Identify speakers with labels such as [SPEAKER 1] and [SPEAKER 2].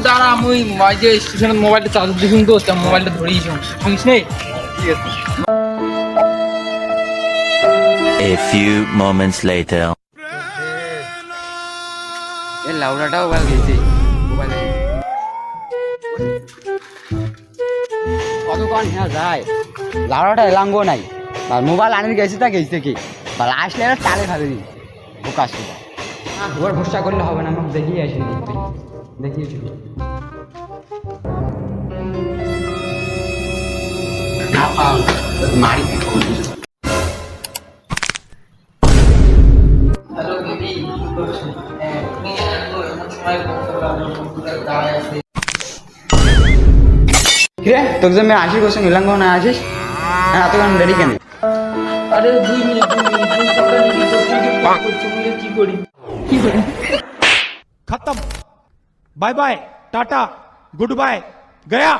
[SPEAKER 1] দাঁড়া আমি যে স্টেশনের মোবাইলটা চার্জ দিছুন তো মোবাইলটা ধরিয়েছ শুনিস নেই ঠিক আছে
[SPEAKER 2] A few moments later.
[SPEAKER 3] এই লাউড়াটাও ভাল গেছে মোবাইলে কতক্ষণ হ্যাঁ যায় লাউড়াটা এলাঙ্গো নাই আর মোবাইল আনিয়ে গেছে তা গেছে কি বা আসলে এরা টালে খাবে দিন বোকা শুধু ওর ভরসা করলে হবে না আমাকে দেখিয়ে আসি দেখিয়েছি মারি
[SPEAKER 1] হ্যালো দিদি
[SPEAKER 3] কিরে তোকে যে আমি আসি করছি মিলাঙ্গ না আসিস হ্যাঁ এতক্ষণ দেরি কেন
[SPEAKER 1] আরে 2 মিনিট কি করি
[SPEAKER 4] खत्म bye bye tata good bye गया